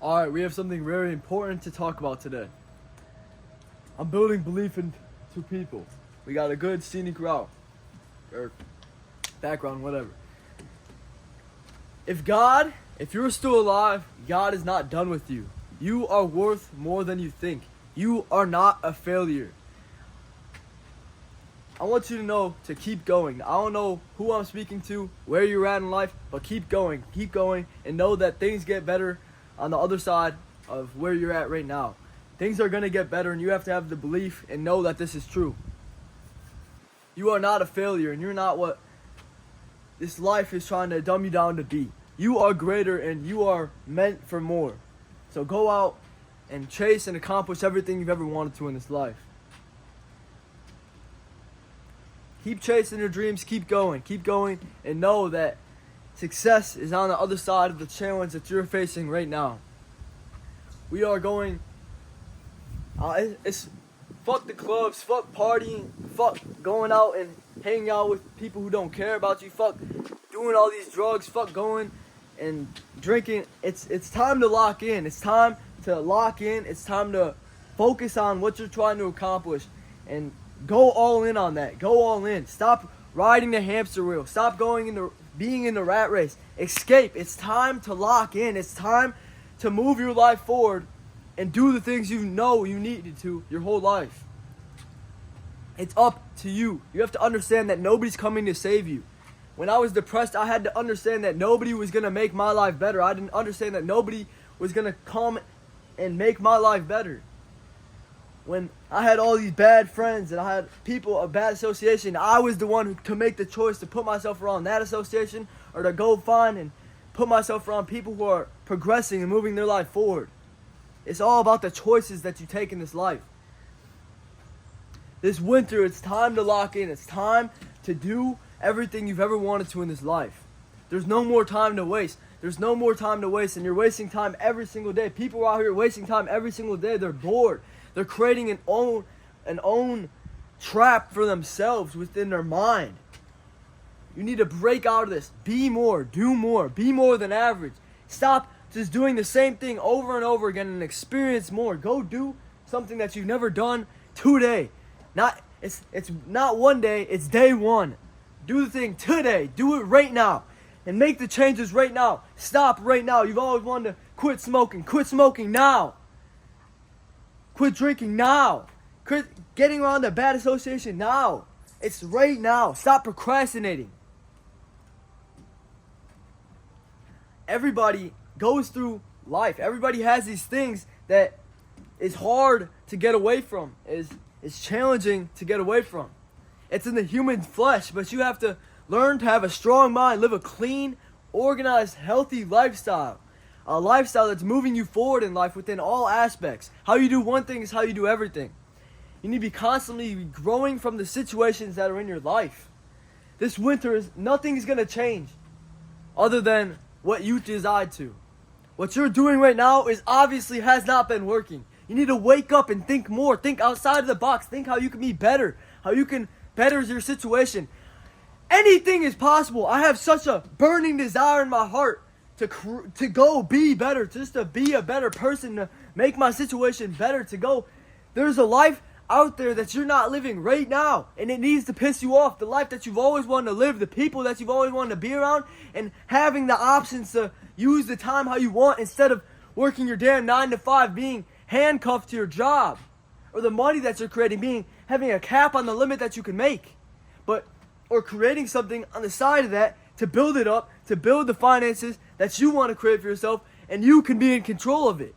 Alright, we have something very important to talk about today. I'm building belief into people. We got a good scenic route. Or background, whatever. If you're still alive, God is not done with you. You are worth more than you think. You are not a failure. I want you to know to keep going. I don't know who I'm speaking to, where you're at in life, but keep going, and know that things get better on the other side of where you're at right now. Things are going to get better, and you have to have the belief and know that this is true. You are not a failure, and you're not what this life is trying to dumb you down to be. You are greater, and you are meant for more. So go out and chase and accomplish everything you've ever wanted to in this life. Keep chasing your dreams, keep going, and know that success is on the other side of the challenge that you're facing right now. We are going, it's fuck the clubs, fuck partying, fuck going out and hanging out with people who don't care about you, fuck doing all these drugs, fuck going and drinking. It's time to lock in, it's time to focus on what you're trying to accomplish and go all in on that. Go all in. Stop riding the hamster wheel. Stop being in the rat race. Escape. It's time to lock in. It's time to move your life forward and do the things you know you needed to your whole life. It's up to you. You have to understand that nobody's coming to save you. When I was depressed, I had to understand that nobody was going to make my life better. I didn't understand that nobody was going to come and make my life better. When I had all these bad friends and I had people of bad association, I was the one to make the choice to put myself around that association or to go find and put myself around people who are progressing and moving their life forward. It's all about the choices that you take in this life. This winter, it's time to lock in. It's time to do everything you've ever wanted to in this life. There's no more time to waste. And you're wasting time every single day. People are out here wasting time every single day. They're bored. They're creating an own trap for themselves within their mind. You need to break out of this. Be more. Do more. Be more than average. Stop just doing the same thing over and over again and experience more. Go do something that you've never done today. It's not one day. It's day one. Do the thing today. Do it right now. And make the changes right now. Stop right now. You've always wanted to quit smoking. Quit smoking now. Quit drinking now. Quit getting around the bad association now. It's right now. Stop procrastinating. Everybody goes through life. Everybody has these things that is hard to get away from. Is challenging to get away from. It's in the human flesh, but you have to learn to have a strong mind, live a clean, organized, healthy lifestyle. A lifestyle that's moving you forward in life within all aspects. How you do one thing is how you do everything. You need to be constantly growing from the situations that are in your life. This winter, nothing's going to change other than what you decide to. What you're doing right now obviously has not been working. You need to wake up and think more. Think outside of the box. Think how you can be better. How you can better your situation. Anything is possible. I have such a burning desire in my heart to go be better, just to be a better person, to make my situation better, to go. There's a life out there that you're not living right now, and it needs to piss you off. The life that you've always wanted to live, the people that you've always wanted to be around, and having the options to use the time how you want instead of working your damn 9 to 5, being handcuffed to your job, or the money that you're creating, having a cap on the limit that you can make, or creating something on the side of that to build it up, to build the finances that you want to create for yourself, and you can be in control of it.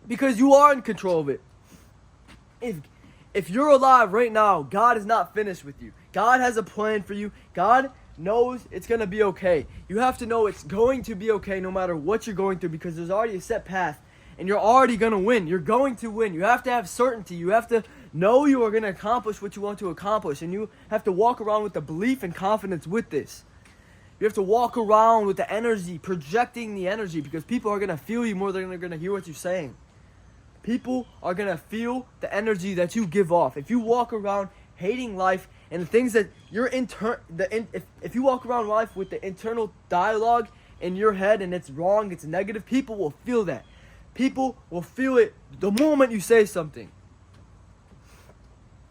Because you are in control of it. If you're alive right now, God is not finished with you. God has a plan for you. God knows it's going to be okay. You have to know it's going to be okay no matter what you're going through, because there's already a set path, and you're already going to win. You're going to win. You have to have certainty. You have to know you are going to accomplish what you want to accomplish, and you have to walk around with the belief and confidence with this. You have to walk around with the energy, projecting the energy, because people are going to feel you more than they're going to hear what you're saying. People are going to feel the energy that you give off. If you walk around hating life and the things that you're if you walk around life with the internal dialogue in your head and it's wrong, it's negative, people will feel that. People will feel it the moment you say something.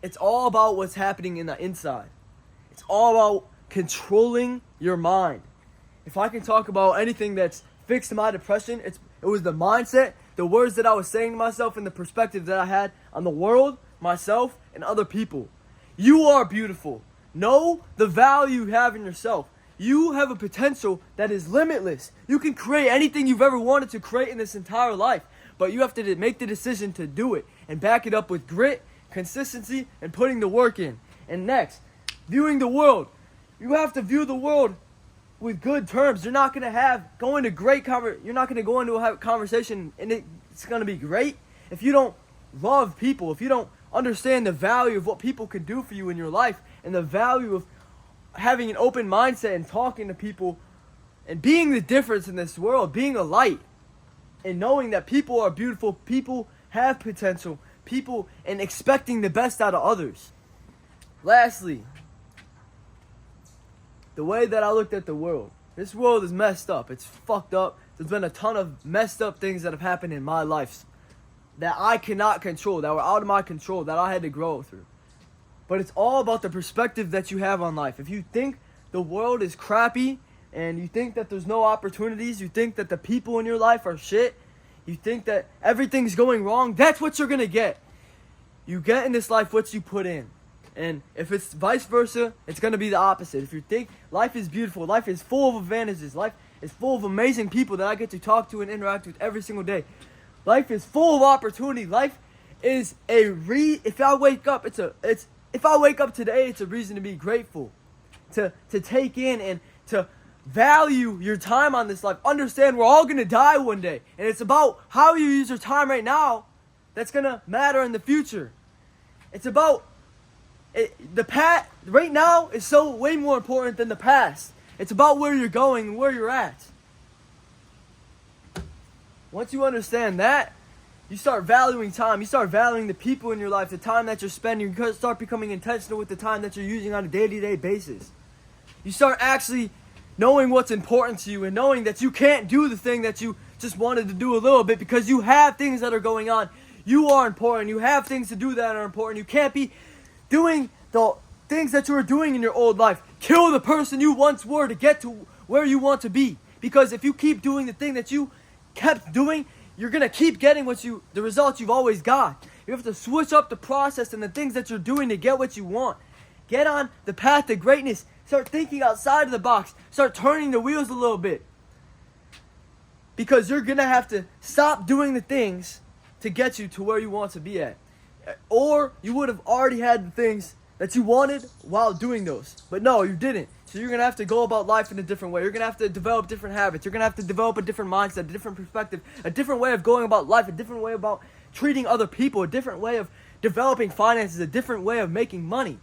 It's all about what's happening in the inside. It's all about controlling your mind. If I can talk about anything that's fixed my depression, it was the mindset, the words that I was saying to myself, and the perspective that I had on the world, myself, and other people. You are beautiful. Know the value you have in yourself. You have a potential that is limitless. You can create anything you've ever wanted to create in this entire life, but you have to make the decision to do it and back it up with grit, consistency, and putting the work in. And next, viewing the world. You have to view the world with good terms. You're not going to go into a conversation and it's going to be great if you don't love people, if you don't understand the value of what people can do for you in your life, and the value of having an open mindset and talking to people and being the difference in this world, being a light, and knowing that people are beautiful, people have potential, and expecting the best out of others. Lastly, the way that I looked at the world. This world is messed up. It's fucked up. There's been a ton of messed up things that have happened in my life that I cannot control, that were out of my control, that I had to grow through. But it's all about the perspective that you have on life. If you think the world is crappy and you think that there's no opportunities, you think that the people in your life are shit, you think that everything's going wrong, that's what you're going to get. You get in this life what you put in. And if it's vice versa, it's going to be the opposite. If you think life is beautiful, life is full of advantages, life is full of amazing people that I get to talk to and interact with every single day. Life is full of opportunity. Life is if I wake up today, it's a reason to be grateful, to take in and to value your time on this life. Understand we're all going to die one day, and it's about how you use your time right now that's going to matter in the future. It's about right now is so way more important than the past. It's about where you're going and where you're at. Once you understand that, you start valuing time. You start valuing the people in your life, the time that you're spending. You start becoming intentional with the time that you're using on a day-to-day basis. You start actually knowing what's important to you and knowing that you can't do the thing that you just wanted to do a little bit because you have things that are going on. You are important. You have things to do that are important. You can't be doing the things that you were doing in your old life. Kill the person you once were to get to where you want to be. Because if you keep doing the thing that you kept doing, you're going to keep getting the results you've always got. You have to switch up the process and the things that you're doing to get what you want. Get on the path to greatness. Start thinking outside of the box. Start turning the wheels a little bit. Because you're going to have to stop doing the things to get you to where you want to be at. Or you would have already had the things that you wanted while doing those. But no, you didn't. So you're going to have to go about life in a different way. You're going to have to develop different habits. You're going to have to develop a different mindset, a different perspective, a different way of going about life, a different way about treating other people, a different way of developing finances, a different way of making money.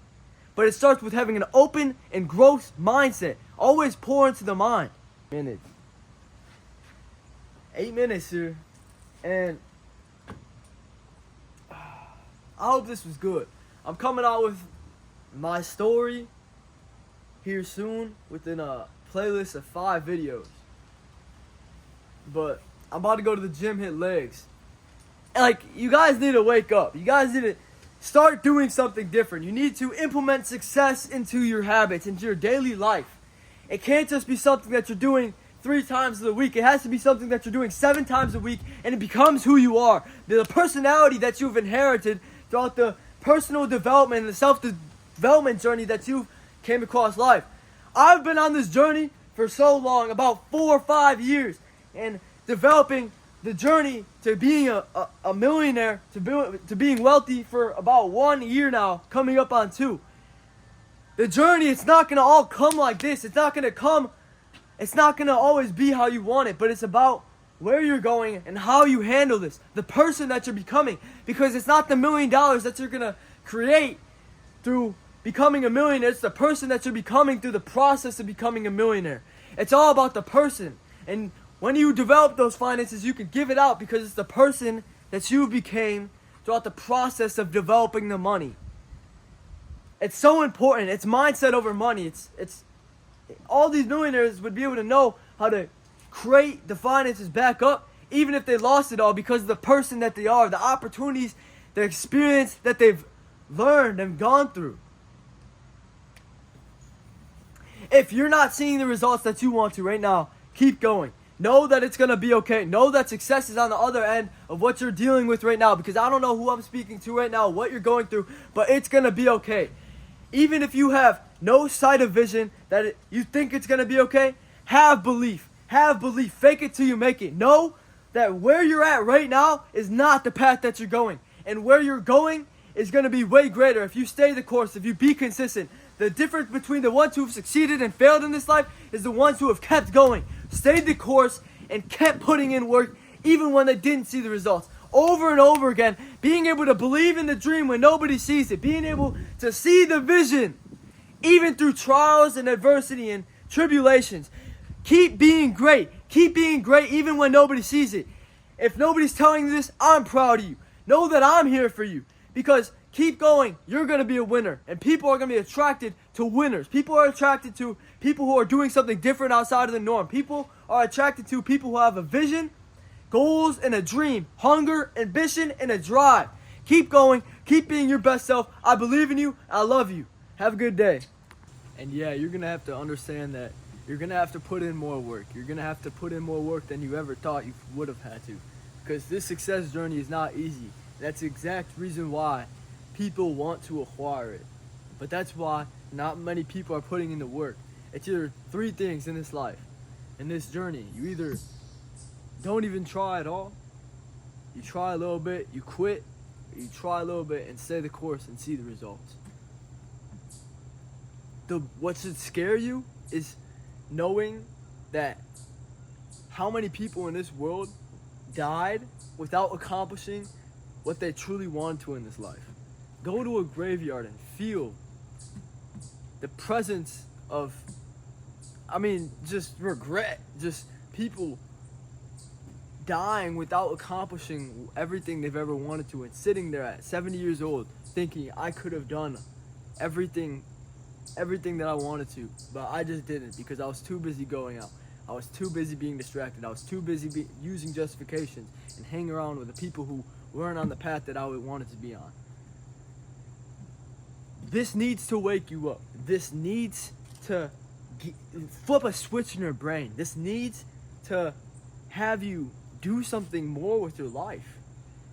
But it starts with having an open and growth mindset. Always pour into the mind. 8 minutes here. And I hope this was good. I'm coming out with my story here soon within a playlist of 5 videos. But I'm about to go to the gym, hit legs. And you guys need to wake up. You guys need to start doing something different. You need to implement success into your habits, into your daily life. It can't just be something that you're doing 3 times a week. It has to be something that you're doing 7 times a week, and it becomes who you are. The personality that you've inherited throughout the personal development and the self-development journey that you've came across life. I've been on this journey for so long, about 4 or 5 years, and developing the journey to being a millionaire, to being wealthy for about 1 year now, coming up on 2. The journey, it's not going to all come like this. It's not going to always be how you want it, but it's about where you're going and how you handle this, the person that you're becoming, because it's not the $1 million that you're going to create through becoming a millionaire. It's the person that you're becoming through the process of becoming a millionaire. It's all about the person. And when you develop those finances, you can give it out because it's the person that you became throughout the process of developing the money. It's so important. It's mindset over money. It's all these millionaires would be able to know how to create the finances back up even if they lost it all, because of the person that they are, the opportunities, the experience that they've learned and gone through. If you're not seeing the results that you want to right now, keep going. Know that it's going to be okay. Know that success is on the other end of what you're dealing with right now, because I don't know who I'm speaking to right now, what you're going through, but it's going to be okay. Even if you have no sight of vision that you think it's going to be okay, have belief. Have belief. Fake it till you make it. Know that where you're at right now is not the path that you're going. And where you're going is going to be way greater if you stay the course, if you be consistent. The difference between the ones who have succeeded and failed in this life is the ones who have kept going, stayed the course, and kept putting in work even when they didn't see the results. Over and over again, being able to believe in the dream when nobody sees it, being able to see the vision even through trials and adversity and tribulations. Keep being great. Keep being great even when nobody sees it. If nobody's telling you this, I'm proud of you. Know that I'm here for you, because keep going. You're going to be a winner, and people are going to be attracted to winners. People are attracted to people who are doing something different outside of the norm. People are attracted to people who have a vision, goals, and a dream, hunger, ambition, and a drive. Keep going. Keep being your best self. I believe in you. I love you. Have a good day. And yeah, you're going to have to understand that you're going to have to put in more work. You're going to have to put in more work than you ever thought you would have had to, because this success journey is not easy. That's the exact reason why people want to acquire it. But that's why not many people are putting in the work. It's either three things in this life, in this journey. You either don't even try at all, you try a little bit, you quit, or you try a little bit and stay the course and see the results. What should scare you is knowing that how many people in this world died without accomplishing what they truly wanted to in this life. Go to a graveyard and feel the presence of, just regret. Just people dying without accomplishing everything they've ever wanted to, and sitting there at 70 years old thinking, I could have done everything that I wanted to, but I just didn't, because I was too busy going out. I was too busy being distracted. I was too busy using justifications and hanging around with the people who weren't on the path that I wanted to be on. This needs to wake you up. This needs to flip a switch in your brain. This needs to have you do something more with your life.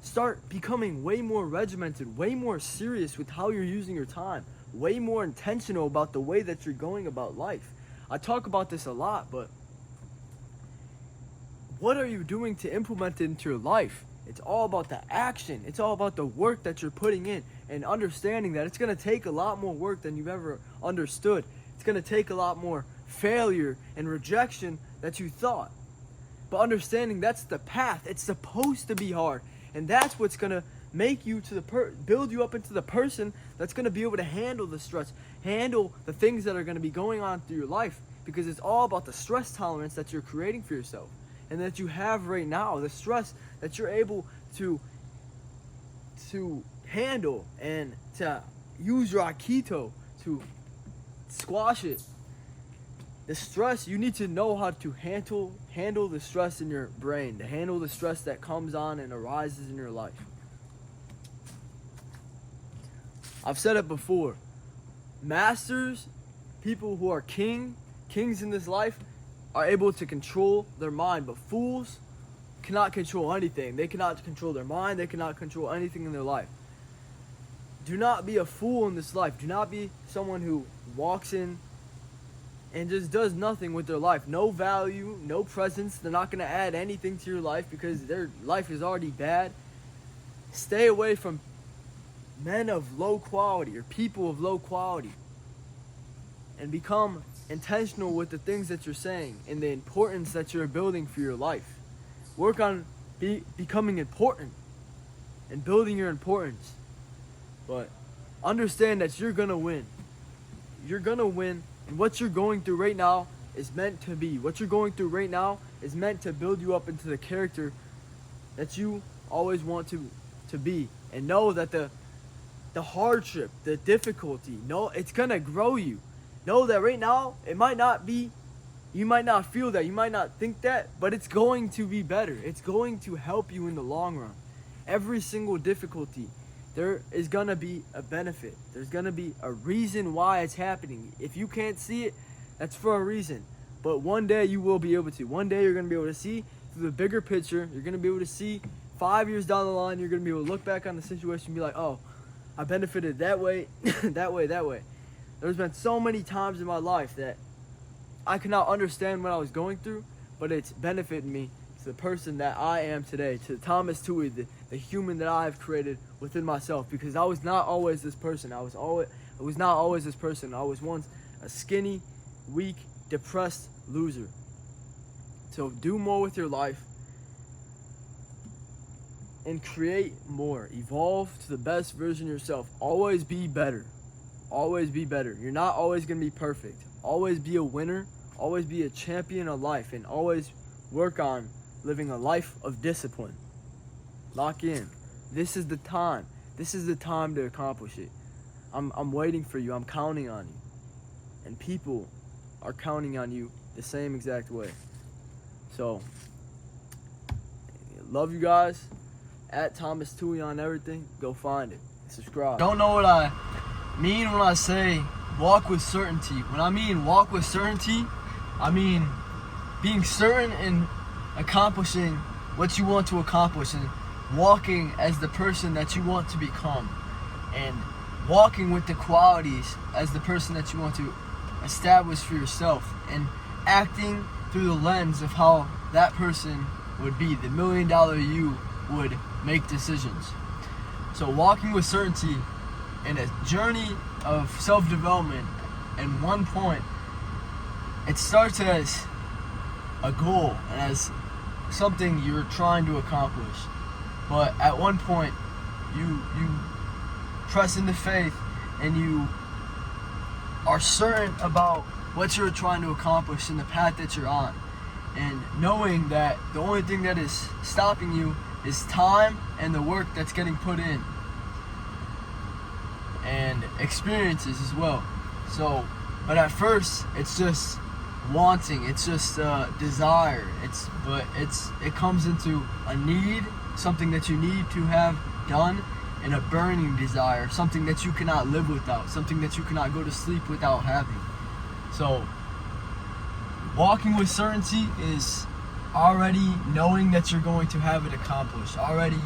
Start becoming way more regimented, way more serious with how you're using your time, way more intentional about the way that you're going about life. I talk about this a lot, but what are you doing to implement it into your life? It's all about the action. It's all about the work that you're putting in, and understanding that it's going to take a lot more work than you've ever understood. It's going to take a lot more failure and rejection that you thought. But understanding that's the path. It's supposed to be hard. And that's what's going to make you to build you up into the person that's going to be able to handle the stress, handle the things that are going to be going on through your life, because it's all about the stress tolerance that you're creating for yourself and that you have right now, the stress that you're able to handle and to use your Aikido to squash it. The stress, you need to know how to handle the stress in your brain, to handle the stress that comes on and arises in your life. I've said it before. Masters, people who are kings in this life, are able to control their mind, but fools cannot control anything. They cannot control their mind. They cannot control anything in their life. Do not be a fool in this life. Do not be someone who walks in and just does nothing with their life. No value, no presence. They're not going to add anything to your life because their life is already bad. Stay away from men of low quality or people of low quality, and become intentional with the things that you're saying and the importance that you're building for your life. Work on becoming important and building your importance. But understand that you're going to win. You're going to win, and what you're going through right now is meant to be. What you're going through right now is meant to build you up into the character that you always want to be. And know that the hardship, the difficulty, it's going to grow you. Know that right now, it might not be You might not feel that, you might not think that, but it's going to be better. It's going to help you in the long run. Every single difficulty, there is going to be a benefit. There's going to be a reason why it's happening. If you can't see it, that's for a reason. But one day you will be able to. One day you're going to be able to see through the bigger picture. You're going to be able to see 5 years down the line. You're going to be able to look back on the situation and be like, oh, I benefited that way, that way, that way. There's been so many times in my life that I could not understand what I was going through, but it's benefited me to the person that I am today, to Thomas Tui, the human that I have created within myself. Because I was not always this person. I was not always this person. I was once a skinny, weak, depressed loser. So do more with your life and create more. Evolve to the best version of yourself. Always be better. Always be better. You're not always going to be perfect. Always be a winner. Always be a champion of life, and always work on living a life of discipline. Lock in. This is the time. This is the time to accomplish it. I'm waiting for you. I'm counting on you. And people are counting on you the same exact way. So, love you guys. At Thomas Tui on everything. Go find it. Subscribe. Don't know what I mean when I say walk with certainty. When I mean walk with certainty, I mean being certain in accomplishing what you want to accomplish and walking as the person that you want to become, and walking with the qualities as the person that you want to establish for yourself, and acting through the lens of how that person would be, the $1 million you would make decisions. So walking with certainty in a journey of self-development, and one point, it starts as a goal and as something you're trying to accomplish. But at one point, you press into faith and you are certain about what you're trying to accomplish and the path that you're on. And knowing that the only thing that is stopping you is time and the work that's getting put in. And experiences as well. So, but at first, it's just wanting, it's just desire. It comes into a need, something that you need to have done, and a burning desire, something that you cannot live without, something that you cannot go to sleep without having. So, walking with certainty is already knowing that you're going to have it accomplished, already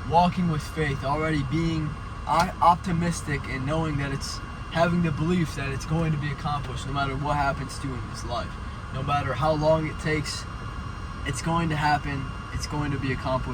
walking with faith, already being optimistic and knowing that it's having the belief that it's going to be accomplished no matter what happens to you in this life. No matter how long it takes, it's going to happen, it's going to be accomplished.